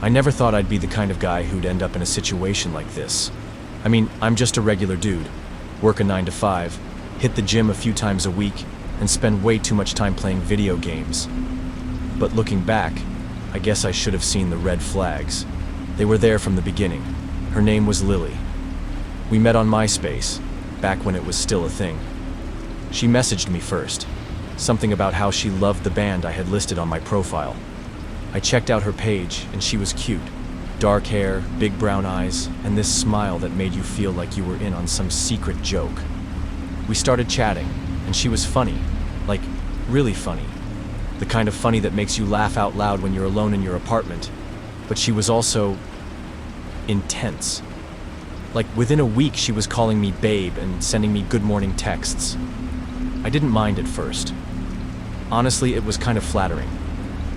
I never thought I'd be the kind of guy who'd end up in a situation like this. I mean, I'm just a regular dude. Work a 9 to 5, hit the gym a few times a week, and spend way too much time playing video games. But looking back, I guess I should have seen the red flags. They were there from the beginning. Her name was Lily. We met on MySpace, back when it was still a thing. She messaged me first, something about how she loved the band I had listed on my profile. I checked out her page, and she was cute. Dark hair, big brown eyes, and this smile that made you feel like you were in on some secret joke. We started chatting, and she was funny. Like, really funny. The kind of funny that makes you laugh out loud when you're alone in your apartment. But she was also intense. Like, within a week she was calling me babe and sending me good morning texts. I didn't mind at first. Honestly, it was kind of flattering.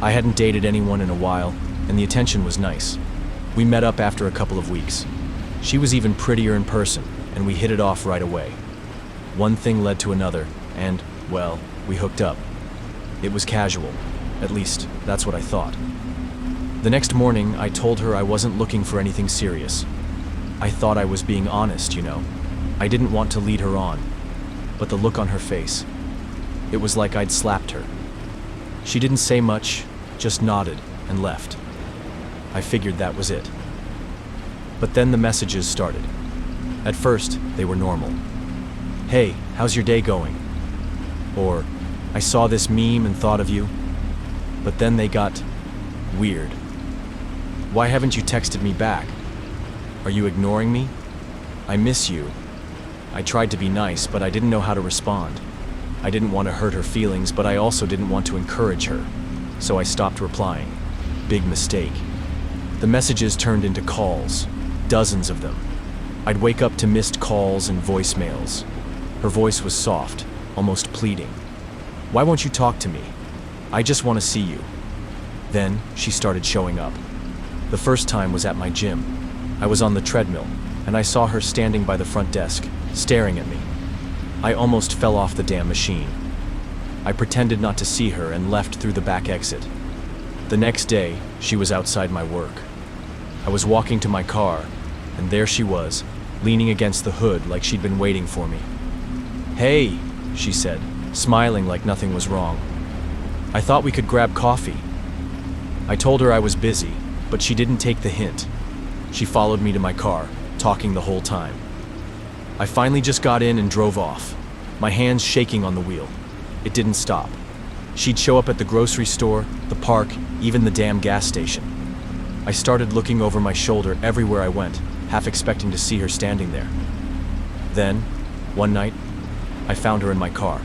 I hadn't dated anyone in a while, and the attention was nice. We met up after a couple of weeks. She was even prettier in person, and we hit it off right away. One thing led to another, and, well, we hooked up. It was casual. At least, that's what I thought. The next morning, I told her I wasn't looking for anything serious. I thought I was being honest, you know. I didn't want to lead her on. But the look on her face, it was like I'd slapped her. She didn't say much, just nodded and left. I figured that was it. But then the messages started. At first, they were normal. Hey, how's your day going? Or, I saw this meme and thought of you. But then they got weird. Why haven't you texted me back? Are you ignoring me? I miss you. I tried to be nice, but I didn't know how to respond. I didn't want to hurt her feelings, but I also didn't want to encourage her. So I stopped replying. Big mistake. The messages turned into calls, dozens of them. I'd wake up to missed calls and voicemails. Her voice was soft, almost pleading. Why won't you talk to me? I just want to see you. Then she started showing up. The first time was at my gym. I was on the treadmill, and I saw her standing by the front desk, staring at me. I almost fell off the damn machine. I pretended not to see her and left through the back exit. The next day, she was outside my work. I was walking to my car, and there she was, leaning against the hood like she'd been waiting for me. Hey, she said, smiling like nothing was wrong. I thought we could grab coffee. I told her I was busy, but she didn't take the hint. She followed me to my car, talking the whole time. I finally just got in and drove off, my hands shaking on the wheel. It didn't stop. She'd show up at the grocery store, the park, even the damn gas station. I started looking over my shoulder everywhere I went, half expecting to see her standing there. Then, one night, I found her in my car.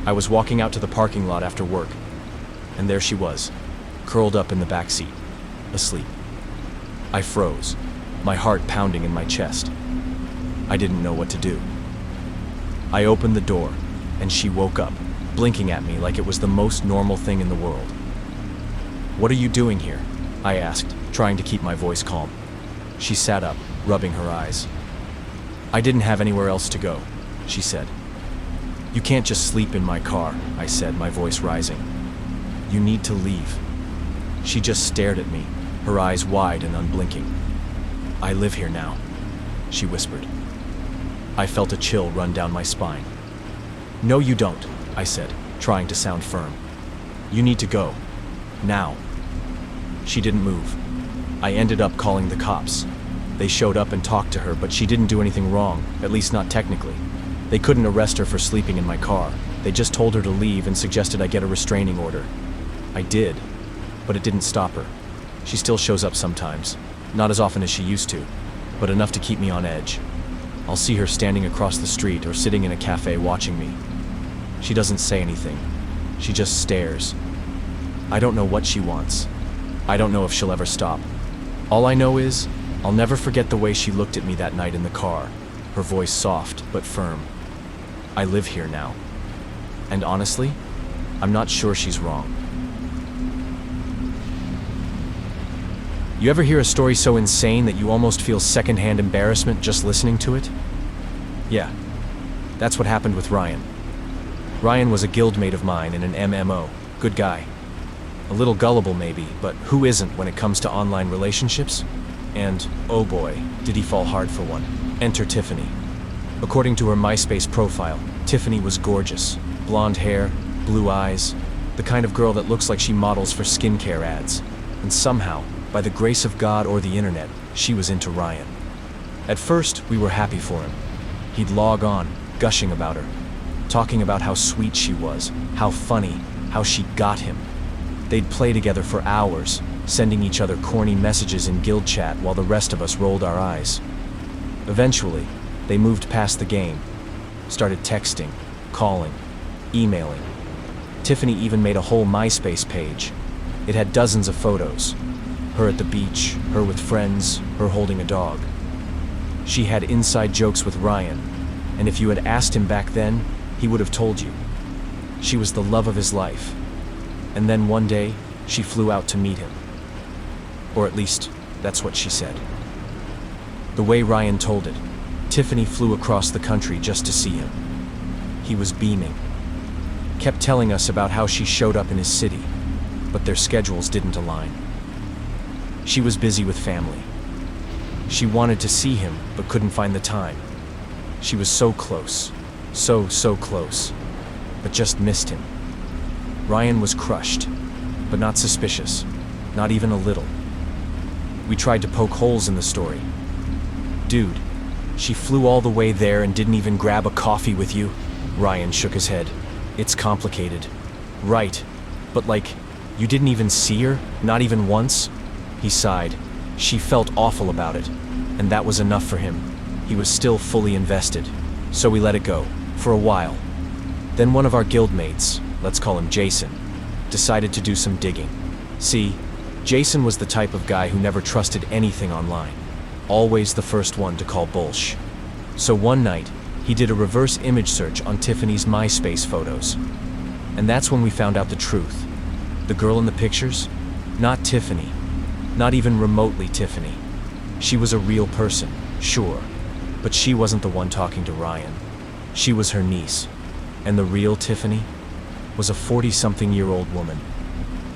I was walking out to the parking lot after work, and there she was, curled up in the back seat, asleep. I froze, my heart pounding in my chest. I didn't know what to do. I opened the door, and she woke up, blinking at me like it was the most normal thing in the world. "What are you doing here?" I asked, trying to keep my voice calm. She sat up, rubbing her eyes. "I didn't have anywhere else to go," she said. "You can't just sleep in my car," I said, my voice rising. "You need to leave." She just stared at me, her eyes wide and unblinking. "I live here now," she whispered. I felt a chill run down my spine. "No, you don't," I said, trying to sound firm. "You need to go. Now." She didn't move. I ended up calling the cops. They showed up and talked to her, but she didn't do anything wrong, at least not technically. They couldn't arrest her for sleeping in my car. They just told her to leave and suggested I get a restraining order. I did, but it didn't stop her. She still shows up sometimes, not as often as she used to, but enough to keep me on edge. I'll see her standing across the street or sitting in a cafe watching me. She doesn't say anything. She just stares. I don't know what she wants. I don't know if she'll ever stop. All I know is, I'll never forget the way she looked at me that night in the car, her voice soft but firm. I live here now. And honestly, I'm not sure she's wrong. You ever hear a story so insane that you almost feel secondhand embarrassment just listening to it? Yeah, that's what happened with Ryan. Ryan was a guildmate of mine in an MMO. Good guy. A little gullible maybe, but who isn't when it comes to online relationships? And, oh boy, did he fall hard for one. Enter Tiffany. According to her MySpace profile, Tiffany was gorgeous. Blonde hair, blue eyes, the kind of girl that looks like she models for skincare ads. And somehow, by the grace of God or the internet, she was into Ryan. At first, we were happy for him. He'd log on, gushing about her, talking about how sweet she was, how funny, how she got him. They'd play together for hours, sending each other corny messages in guild chat while the rest of us rolled our eyes. Eventually, they moved past the game, started texting, calling, emailing. Tiffany even made a whole MySpace page. It had dozens of photos. Her at the beach, her with friends, her holding a dog. She had inside jokes with Ryan, and if you had asked him back then, he would have told you. She was the love of his life. And then one day, she flew out to meet him. Or at least, that's what she said. The way Ryan told it, Tiffany flew across the country just to see him. He was beaming. Kept telling us about how she showed up in his city, but their schedules didn't align. She was busy with family. She wanted to see him, but couldn't find the time. She was so close, so close, but just missed him. Ryan was crushed, but not suspicious, not even a little. We tried to poke holes in the story. Dude, she flew all the way there and didn't even grab a coffee with you? Ryan shook his head. It's complicated. Right, but like, you didn't even see her? Not even once? He sighed. She felt awful about it, and that was enough for him. He was still fully invested, so we let it go, for a while. Then one of our guildmates, let's call him Jason, decided to do some digging. See, Jason was the type of guy who never trusted anything online. Always the first one to call bullsh. So one night, he did a reverse image search on Tiffany's MySpace photos. And that's when we found out the truth. The girl in the pictures? Not Tiffany. Not even remotely Tiffany. She was a real person, sure, but she wasn't the one talking to Ryan. She was her niece. And the real Tiffany was a 40-something-year-old woman.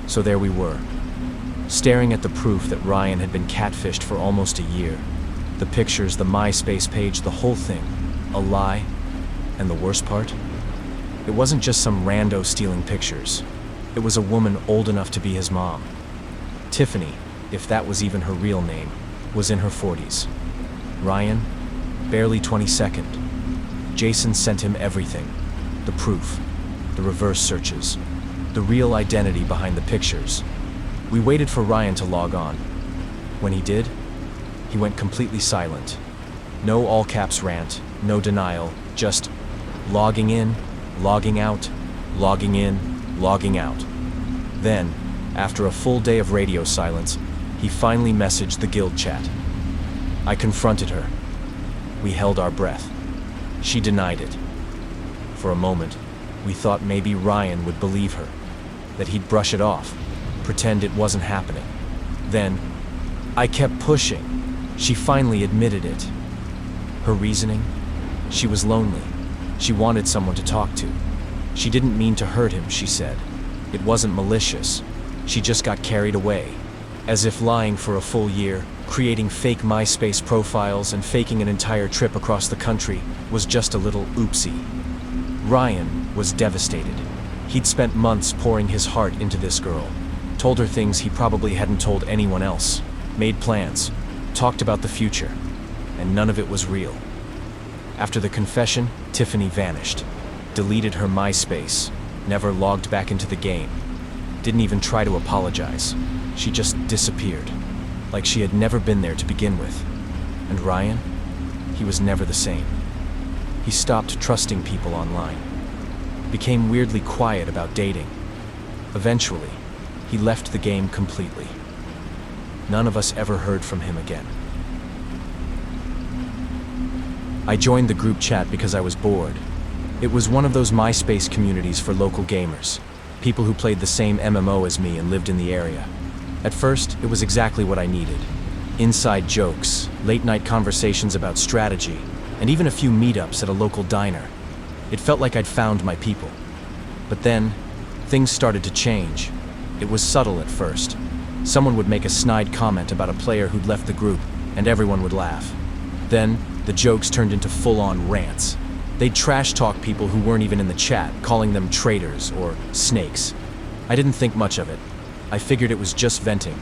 So there we were, staring at the proof that Ryan had been catfished for almost a year. The pictures, the MySpace page, the whole thing. A lie. And the worst part? It wasn't just some rando stealing pictures. It was a woman old enough to be his mom. Tiffany, if that was even her real name, was in her 40s. Ryan, barely 22nd. Jason sent him everything. The proof, the reverse searches, the real identity behind the pictures. We waited for Ryan to log on. When he did, he went completely silent. No all caps rant, no denial, just logging in, logging out, logging in, logging out. Then, after a full day of radio silence, he finally messaged the guild chat. I confronted her. We held our breath. She denied it. For a moment, we thought maybe Ryan would believe her, that he'd brush it off, pretend it wasn't happening. Then, I kept pushing. She finally admitted it. Her reasoning? She was lonely. She wanted someone to talk to. She didn't mean to hurt him, she said. It wasn't malicious. She just got carried away. As if lying for a full year, creating fake MySpace profiles and faking an entire trip across the country was just a little oopsie. Ryan was devastated. He'd spent months pouring his heart into this girl, told her things he probably hadn't told anyone else, made plans, talked about the future, and none of it was real. After the confession, Tiffany vanished, deleted her MySpace, never logged back into the game, didn't even try to apologize. She just disappeared, like she had never been there to begin with. And Ryan? He was never the same. He stopped trusting people online, became weirdly quiet about dating. Eventually, he left the game completely. None of us ever heard from him again. I joined the group chat because I was bored. It was one of those MySpace communities for local gamers, people who played the same MMO as me and lived in the area. At first, it was exactly what I needed. Inside jokes, late-night conversations about strategy, and even a few meetups at a local diner. It felt like I'd found my people. But then, things started to change. It was subtle at first. Someone would make a snide comment about a player who'd left the group, and everyone would laugh. Then, the jokes turned into full-on rants. They'd trash-talk people who weren't even in the chat, calling them traitors or snakes. I didn't think much of it. I figured it was just venting.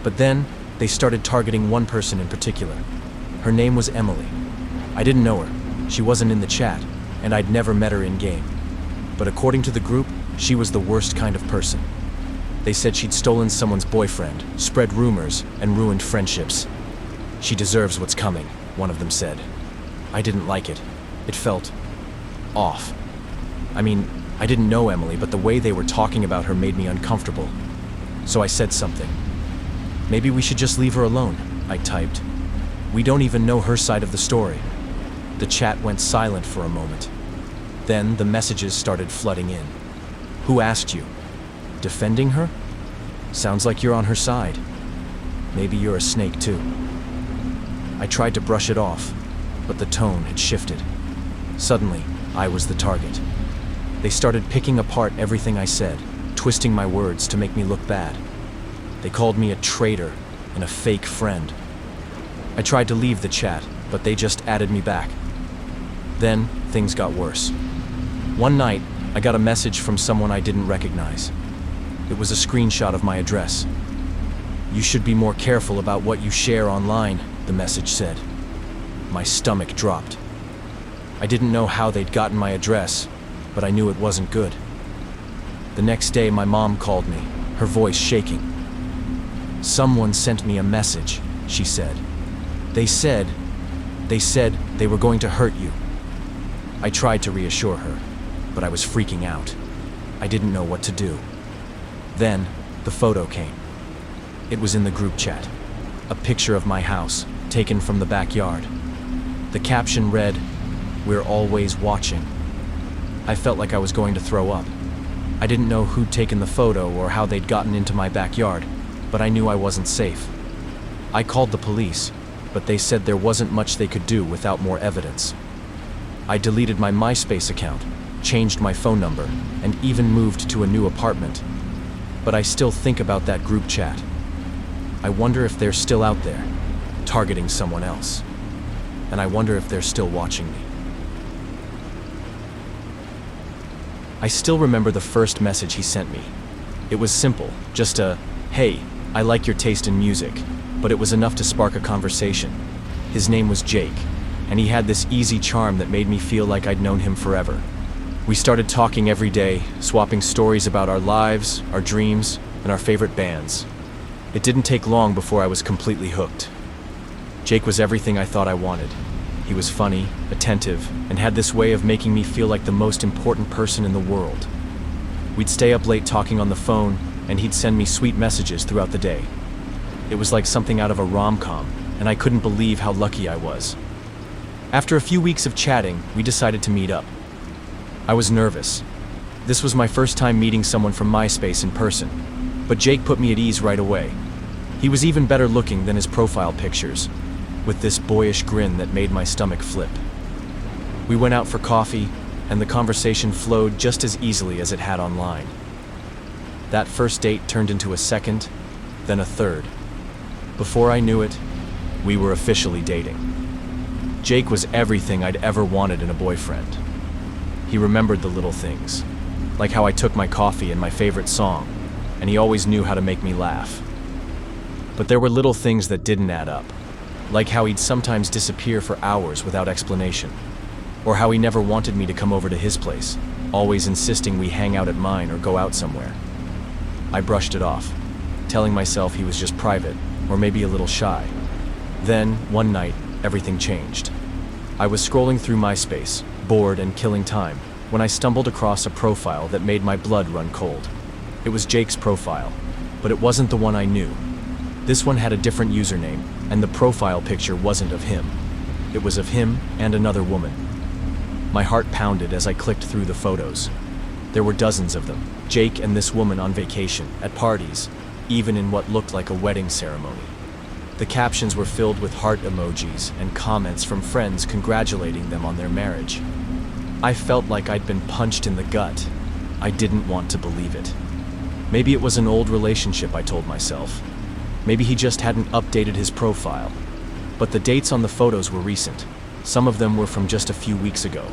But then, they started targeting one person in particular. Her name was Emily. I didn't know her. She wasn't in the chat, and I'd never met her in-game. But according to the group, she was the worst kind of person. They said she'd stolen someone's boyfriend, spread rumors, and ruined friendships. She deserves what's coming, one of them said. I didn't like it. It felt off. I mean, I didn't know Emily, but the way they were talking about her made me uncomfortable. So I said something. Maybe we should just leave her alone, I typed. We don't even know her side of the story. The chat went silent for a moment. Then the messages started flooding in. Who asked you? Defending her? Sounds like you're on her side. Maybe you're a snake too. I tried to brush it off, but the tone had shifted. Suddenly, I was the target. They started picking apart everything I said, twisting my words to make me look bad. They called me a traitor and a fake friend. I tried to leave the chat, but they just added me back. Then, things got worse. One night, I got a message from someone I didn't recognize. It was a screenshot of my address. You should be more careful about what you share online, the message said. My stomach dropped. I didn't know how they'd gotten my address, but I knew it wasn't good. The next day, my mom called me, her voice shaking. Someone sent me a message, she said. They said they were going to hurt you. I tried to reassure her, but I was freaking out. I didn't know what to do. Then, the photo came. It was in the group chat. A picture of my house, taken from the backyard. The caption read, "We're always watching." I felt like I was going to throw up. I didn't know who'd taken the photo or how they'd gotten into my backyard, but I knew I wasn't safe. I called the police, but they said there wasn't much they could do without more evidence. I deleted my MySpace account, changed my phone number, and even moved to a new apartment. But I still think about that group chat. I wonder if they're still out there, targeting someone else. And I wonder if they're still watching me. I still remember the first message he sent me. It was simple, just a, "Hey, I like your taste in music," but it was enough to spark a conversation. His name was Jake, and he had this easy charm that made me feel like I'd known him forever. We started talking every day, swapping stories about our lives, our dreams, and our favorite bands. It didn't take long before I was completely hooked. Jake was everything I thought I wanted. He was funny, attentive, and had this way of making me feel like the most important person in the world. We'd stay up late talking on the phone, and he'd send me sweet messages throughout the day. It was like something out of a rom-com, and I couldn't believe how lucky I was. After a few weeks of chatting, we decided to meet up. I was nervous. This was my first time meeting someone from MySpace in person, but Jake put me at ease right away. He was even better looking than his profile pictures, with this boyish grin that made my stomach flip. We went out for coffee, and the conversation flowed just as easily as it had online. That first date turned into a second, then a third. Before I knew it, we were officially dating. Jake was everything I'd ever wanted in a boyfriend. He remembered the little things, like how I took my coffee and my favorite song, and he always knew how to make me laugh. But there were little things that didn't add up, like how he'd sometimes disappear for hours without explanation, or how he never wanted me to come over to his place, always insisting we hang out at mine or go out somewhere. I brushed it off, telling myself he was just private, or maybe a little shy. Then, one night, everything changed. I was scrolling through MySpace, bored and killing time, when I stumbled across a profile that made my blood run cold. It was Jake's profile, but it wasn't the one I knew. This one had a different username, and the profile picture wasn't of him. It was of him and another woman. My heart pounded as I clicked through the photos. There were dozens of them, Jake and this woman on vacation, at parties, even in what looked like a wedding ceremony. The captions were filled with heart emojis and comments from friends congratulating them on their marriage. I felt like I'd been punched in the gut. I didn't want to believe it. Maybe it was an old relationship, I told myself. Maybe he just hadn't updated his profile. But the dates on the photos were recent. Some of them were from just a few weeks ago.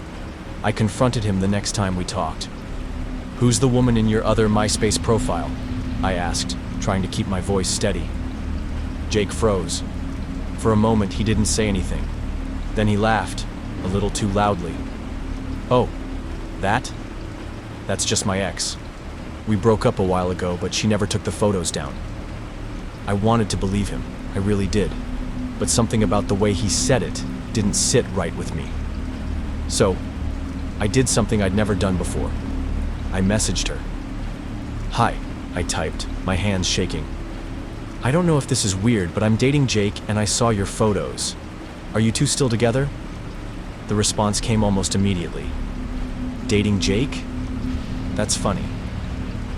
I confronted him the next time we talked. "Who's the woman in your other MySpace profile?" I asked, trying to keep my voice steady. Jake froze. For a moment, he didn't say anything. Then he laughed, a little too loudly. "Oh, that? That's just my ex. We broke up a while ago, but she never took the photos down." I wanted to believe him, I really did. But something about the way he said it didn't sit right with me. So, I did something I'd never done before. I messaged her. "Hi," I typed, my hands shaking. "I don't know if this is weird, but I'm dating Jake and I saw your photos. Are you two still together?" The response came almost immediately. "Dating Jake? That's funny.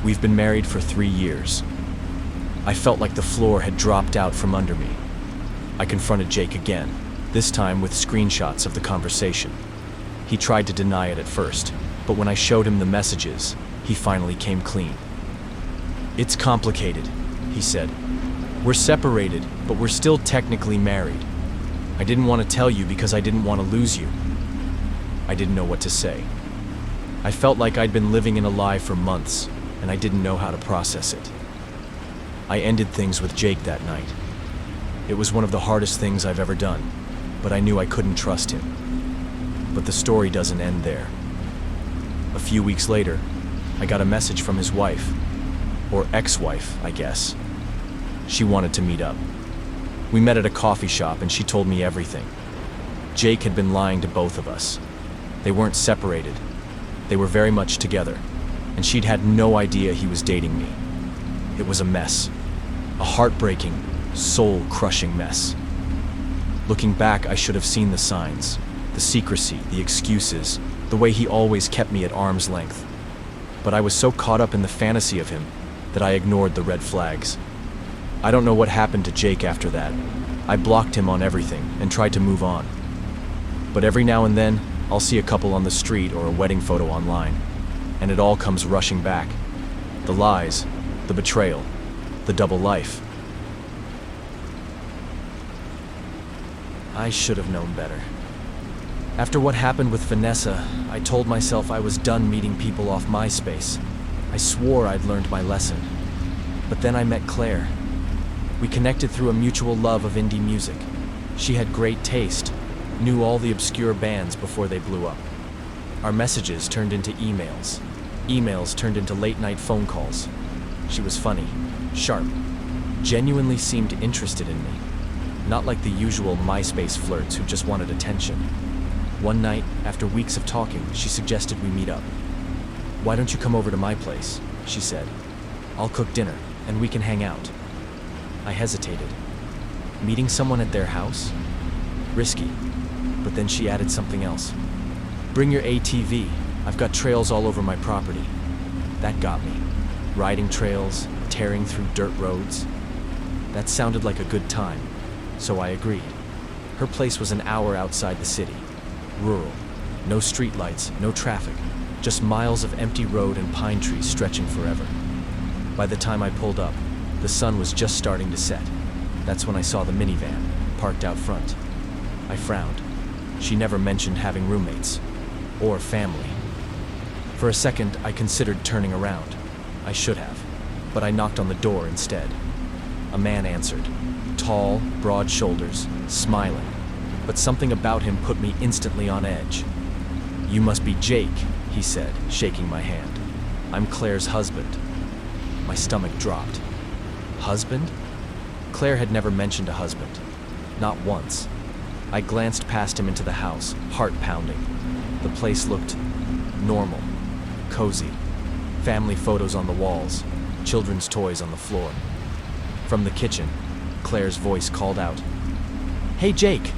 We've been married for 3 years." I felt like the floor had dropped out from under me. I confronted Jake again, this time with screenshots of the conversation. He tried to deny it at first, but when I showed him the messages, he finally came clean. "It's complicated," he said. "We're separated, but we're still technically married. I didn't want to tell you because I didn't want to lose you." I didn't know what to say. I felt like I'd been living in a lie for months, and I didn't know how to process it. I ended things with Jake that night. It was one of the hardest things I've ever done, but I knew I couldn't trust him. But the story doesn't end there. A few weeks later, I got a message from his wife, or ex-wife, I guess. She wanted to meet up. We met at a coffee shop and she told me everything. Jake had been lying to both of us. They weren't separated. They were very much together, and she'd had no idea he was dating me. It was a mess. A heartbreaking, soul-crushing mess. Looking back, I should have seen the signs, the secrecy, the excuses, the way he always kept me at arm's length. But I was so caught up in the fantasy of him that I ignored the red flags. I don't know what happened to Jake after that. I blocked him on everything and tried to move on. But every now and then, I'll see a couple on the street or a wedding photo online, and it all comes rushing back. The lies, the betrayal, the double life. I should have known better. After what happened with Vanessa, I told myself I was done meeting people off MySpace. I swore I'd learned my lesson. But then I met Claire. We connected through a mutual love of indie music. She had great taste, knew all the obscure bands before they blew up. Our messages turned into emails. Emails turned into late-night phone calls. She was funny, sharp, genuinely seemed interested in me. Not like the usual MySpace flirts who just wanted attention. One night, after weeks of talking, she suggested we meet up. "Why don't you come over to my place?" she said. "I'll cook dinner, and we can hang out." I hesitated. Meeting someone at their house? Risky. But then she added something else. "Bring your ATV. I've got trails all over my property." That got me. Riding trails, tearing through dirt roads. That sounded like a good time, so I agreed. Her place was an hour outside the city. Rural. No streetlights, no traffic. Just miles of empty road and pine trees stretching forever. By the time I pulled up, the sun was just starting to set. That's when I saw the minivan, parked out front. I frowned. She never mentioned having roommates. Or family. For a second, I considered turning around. I should have. But I knocked on the door instead. A man answered. Tall, broad shoulders, smiling. But something about him put me instantly on edge. "You must be Jake," he said, shaking my hand. "I'm Claire's husband." My stomach dropped. Husband? Claire had never mentioned a husband. Not once. I glanced past him into the house, heart pounding. The place looked normal, cozy. Family photos on the walls, children's toys on the floor. From the kitchen, Claire's voice called out, "Hey, Jake!"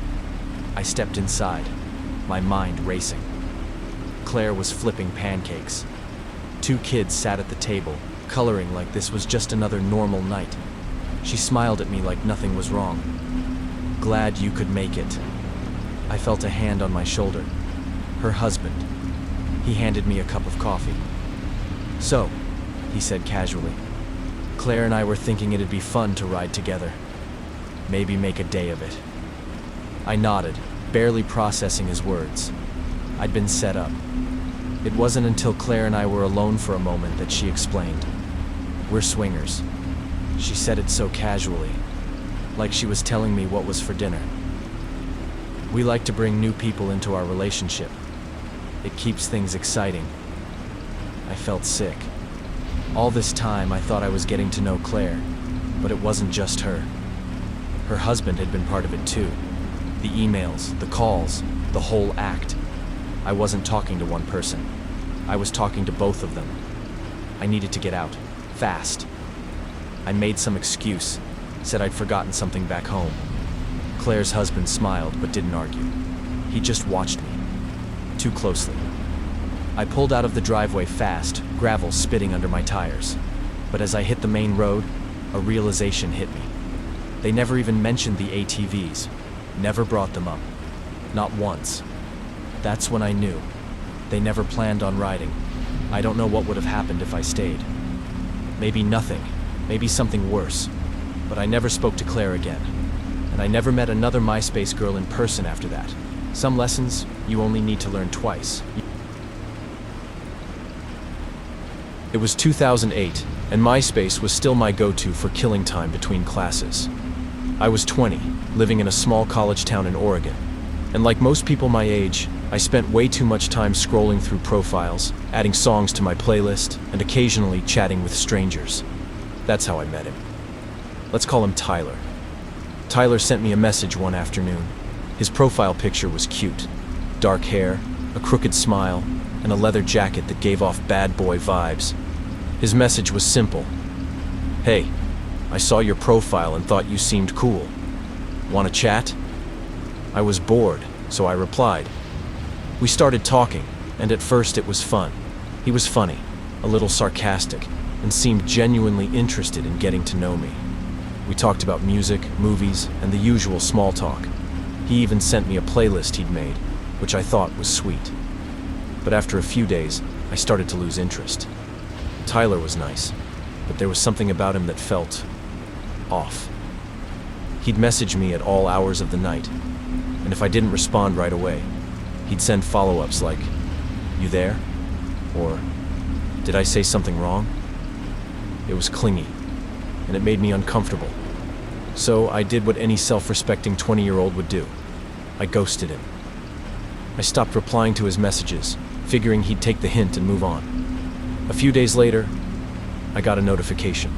I stepped inside, my mind racing. Claire was flipping pancakes. 2 kids sat at the table, coloring like this was just another normal night. She smiled at me like nothing was wrong. "Glad you could make it." I felt a hand on my shoulder. Her husband. He handed me a cup of coffee. "So," he said casually, Claire and I were thinking it'd be fun to ride together. Maybe make a day of it. I nodded, barely processing his words. I'd been set up. It wasn't until Claire and I were alone for a moment that she explained. We're swingers. She said it so casually, like she was telling me what was for dinner. We like to bring new people into our relationship. It keeps things exciting. I felt sick. All this time I thought I was getting to know Claire, but it wasn't just her. Her husband had been part of it too. The emails, the calls, the whole act. I wasn't talking to one person. I was talking to both of them. I needed to get out, fast. I made some excuse, said I'd forgotten something back home. Claire's husband smiled but didn't argue. He just watched me, too closely. I pulled out of the driveway fast, gravel spitting under my tires. But as I hit the main road, a realization hit me. They never even mentioned the ATVs, never brought them up, not once. That's when I knew. They never planned on riding. I don't know what would have happened if I stayed. Maybe nothing, maybe something worse. But I never spoke to Claire again. And I never met another MySpace girl in person after that. Some lessons you only need to learn twice. It was 2008, and MySpace was still my go-to for killing time between classes. I was 20, living in a small college town in Oregon. And like most people my age, I spent way too much time scrolling through profiles, adding songs to my playlist, and occasionally chatting with strangers. That's how I met him. Let's call him Tyler. Tyler sent me a message one afternoon. His profile picture was cute. Dark hair, a crooked smile, and a leather jacket that gave off bad boy vibes. His message was simple. Hey, I saw your profile and thought you seemed cool. Want to chat? I was bored, so I replied. We started talking, and at first it was fun. He was funny, a little sarcastic, and seemed genuinely interested in getting to know me. We talked about music, movies, and the usual small talk. He even sent me a playlist he'd made, which I thought was sweet. But after a few days, I started to lose interest. Tyler was nice, but there was something about him that felt off. He'd message me at all hours of the night, and if I didn't respond right away, he'd send follow-ups like, "You there?" Or, "Did I say something wrong?" It was clingy, and it made me uncomfortable. So I did what any self-respecting 20-year-old would do. I ghosted him. I stopped replying to his messages, figuring he'd take the hint and move on. A few days later, I got a notification.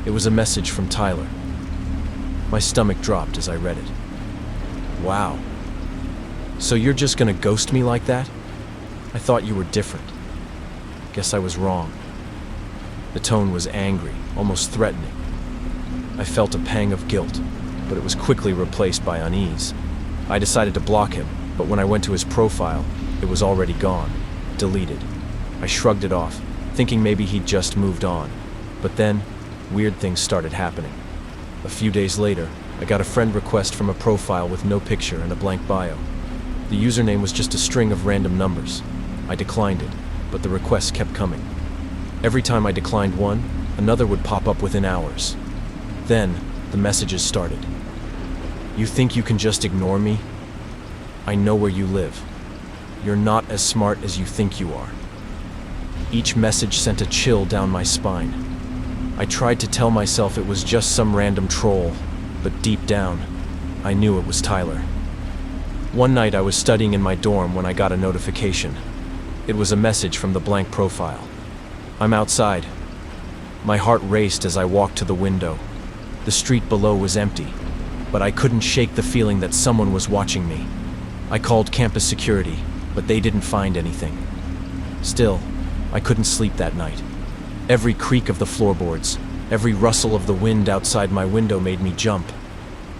It was a message from Tyler. My stomach dropped as I read it. Wow. So you're just gonna ghost me like that? I thought you were different. Guess I was wrong. The tone was angry, almost threatening. I felt a pang of guilt, but it was quickly replaced by unease. I decided to block him, but when I went to his profile, it was already gone, deleted. I shrugged it off, thinking maybe he'd just moved on. But then, weird things started happening. A few days later, I got a friend request from a profile with no picture and a blank bio. The username was just a string of random numbers. I declined it, but the requests kept coming. Every time I declined one, another would pop up within hours. Then, the messages started. You think you can just ignore me? I know where you live. You're not as smart as you think you are. Each message sent a chill down my spine. I tried to tell myself it was just some random troll, but deep down, I knew it was Tyler. One night I was studying in my dorm when I got a notification. It was a message from the blank profile. I'm outside. My heart raced as I walked to the window. The street below was empty, but I couldn't shake the feeling that someone was watching me. I called campus security, but they didn't find anything. Still, I couldn't sleep that night. Every creak of the floorboards, every rustle of the wind outside my window made me jump.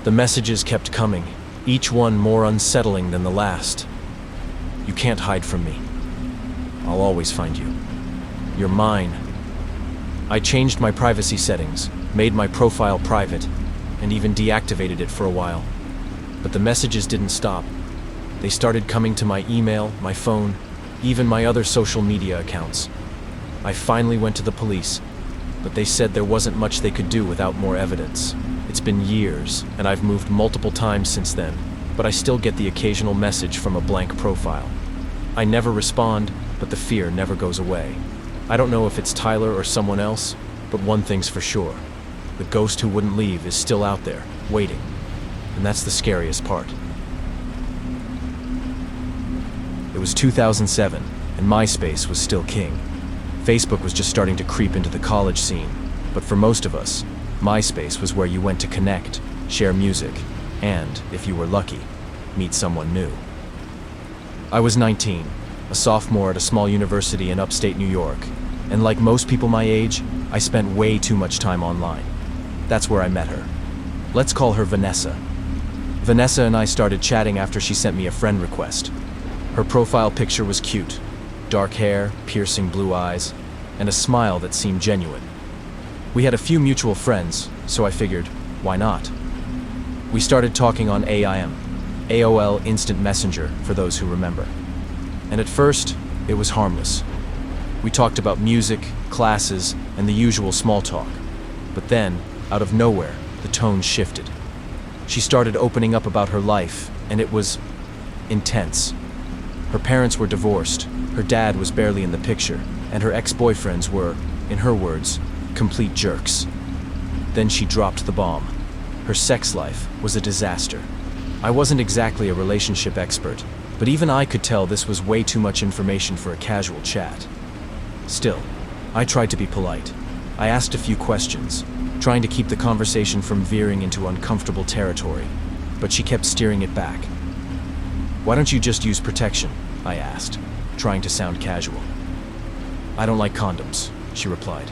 The messages kept coming, each one more unsettling than the last. You can't hide from me. I'll always find you. You're mine. I changed my privacy settings, made my profile private, and even deactivated it for a while. But the messages didn't stop. They started coming to my email, my phone, even my other social media accounts. I finally went to the police, but they said there wasn't much they could do without more evidence. It's been years, and I've moved multiple times since then, but I still get the occasional message from a blank profile. I never respond, but the fear never goes away. I don't know if it's Tyler or someone else, but one thing's for sure. The ghost who wouldn't leave is still out there, waiting. And that's the scariest part. It was 2007, and MySpace was still king. Facebook was just starting to creep into the college scene, but for most of us, MySpace was where you went to connect, share music, and, if you were lucky, meet someone new. I was 19, a sophomore at a small university in upstate New York, and like most people my age, I spent way too much time online. That's where I met her. Let's call her Vanessa. Vanessa and I started chatting after she sent me a friend request. Her profile picture was cute. Dark hair, piercing blue eyes, and a smile that seemed genuine. We had a few mutual friends, so I figured, why not? We started talking on AOL Instant Messenger, for those who remember. And at first, it was harmless. We talked about music, classes, and the usual small talk. But then, out of nowhere, the tone shifted. She started opening up about her life, and it was intense. Her parents were divorced, her dad was barely in the picture, and her ex-boyfriends were, in her words, complete jerks. Then she dropped the bomb. Her sex life was a disaster. I wasn't exactly a relationship expert, but even I could tell this was way too much information for a casual chat. Still, I tried to be polite. I asked a few questions, trying to keep the conversation from veering into uncomfortable territory, but she kept steering it back. "Why don't you just use protection?" I asked, trying to sound casual. "I don't like condoms," she replied.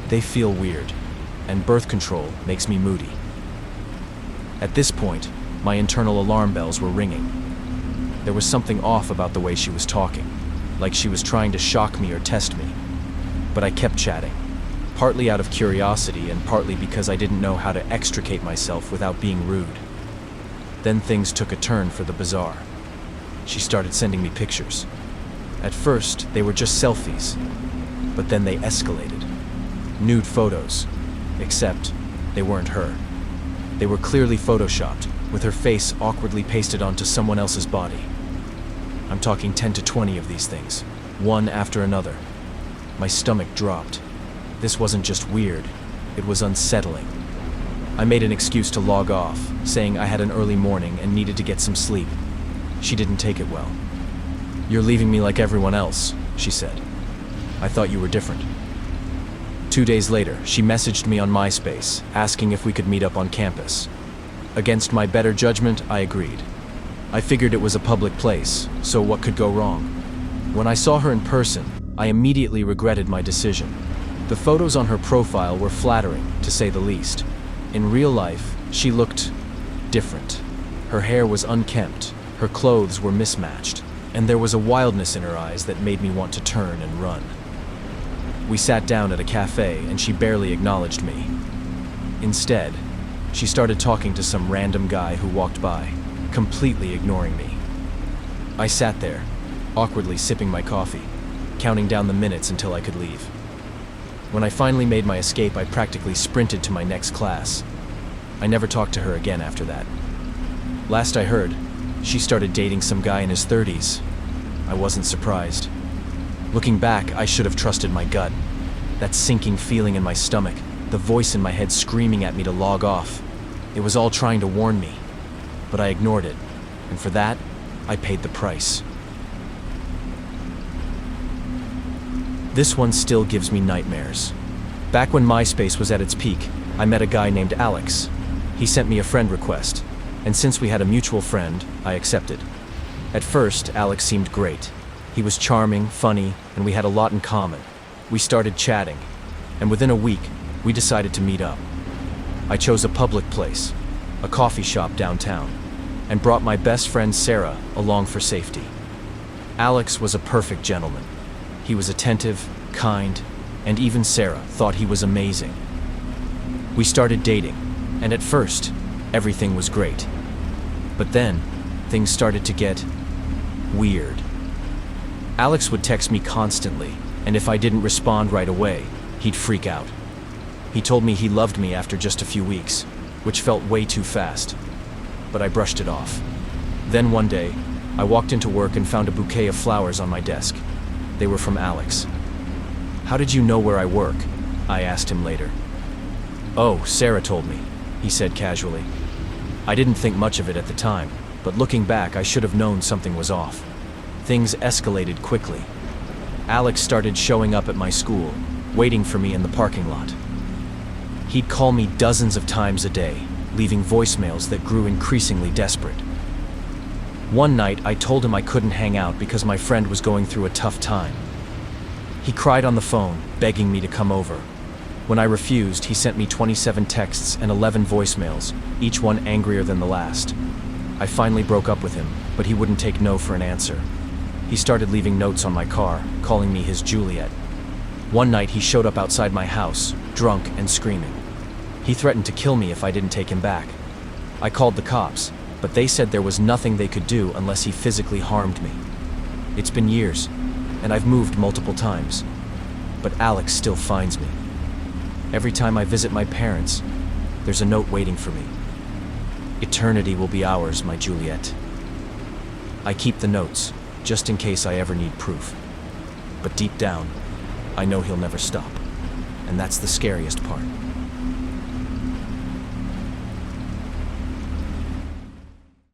"They feel weird, and birth control makes me moody." At this point, my internal alarm bells were ringing. There was something off about the way she was talking, like she was trying to shock me or test me. But I kept chatting, partly out of curiosity and partly because I didn't know how to extricate myself without being rude. Then things took a turn for the bizarre. She started sending me pictures. At first, they were just selfies, but then they escalated. Nude photos, except they weren't her. They were clearly photoshopped, with her face awkwardly pasted onto someone else's body. I'm talking 10 to 20 of these things, one after another. My stomach dropped. This wasn't just weird, it was unsettling. I made an excuse to log off, saying I had an early morning and needed to get some sleep. She didn't take it well. "You're leaving me like everyone else," she said. "I thought you were different." 2 days later, she messaged me on MySpace, asking if we could meet up on campus. Against my better judgment, I agreed. I figured it was a public place, so what could go wrong? When I saw her in person, I immediately regretted my decision. The photos on her profile were flattering, to say the least. In real life, she looked different. Her hair was unkempt, her clothes were mismatched, and there was a wildness in her eyes that made me want to turn and run. We sat down at a cafe and she barely acknowledged me. Instead, she started talking to some random guy who walked by, completely ignoring me. I sat there, awkwardly sipping my coffee, counting down the minutes until I could leave. When I finally made my escape, I practically sprinted to my next class. I never talked to her again after that. Last I heard, she started dating some guy in his 30s. I wasn't surprised. Looking back, I should have trusted my gut. That sinking feeling in my stomach, the voice in my head screaming at me to log off. It was all trying to warn me. But I ignored it, and for that, I paid the price. This one still gives me nightmares. Back when MySpace was at its peak, I met a guy named Alex. He sent me a friend request, and since we had a mutual friend, I accepted. At first, Alex seemed great. He was charming, funny, and we had a lot in common. We started chatting, and within a week, we decided to meet up. I chose a public place, a coffee shop downtown, and brought my best friend Sarah along for safety. Alex was a perfect gentleman. He was attentive, kind, and even Sarah thought he was amazing. We started dating, and at first, everything was great. But then, things started to get weird. Alex would text me constantly, and if I didn't respond right away, he'd freak out. He told me he loved me after just a few weeks, which felt way too fast, but I brushed it off. Then one day, I walked into work and found a bouquet of flowers on my desk. They were from Alex. "How did you know where I work?" I asked him later. "Oh, Sarah told me," he said casually. I didn't think much of it at the time, but looking back, I should have known something was off. Things escalated quickly. Alex started showing up at my school, waiting for me in the parking lot. He'd call me dozens of times a day, leaving voicemails that grew increasingly desperate. One night, I told him I couldn't hang out because my friend was going through a tough time. He cried on the phone, begging me to come over. When I refused, he sent me 27 texts and 11 voicemails, each one angrier than the last. I finally broke up with him, but he wouldn't take no for an answer. He started leaving notes on my car, calling me his Juliet. One night, he showed up outside my house, drunk and screaming. He threatened to kill me if I didn't take him back. I called the cops, but they said there was nothing they could do unless he physically harmed me. It's been years, and I've moved multiple times, but Alex still finds me. Every time I visit my parents, there's a note waiting for me. "Eternity will be ours, my Juliet." I keep the notes, just in case I ever need proof. But deep down, I know he'll never stop, and that's the scariest part.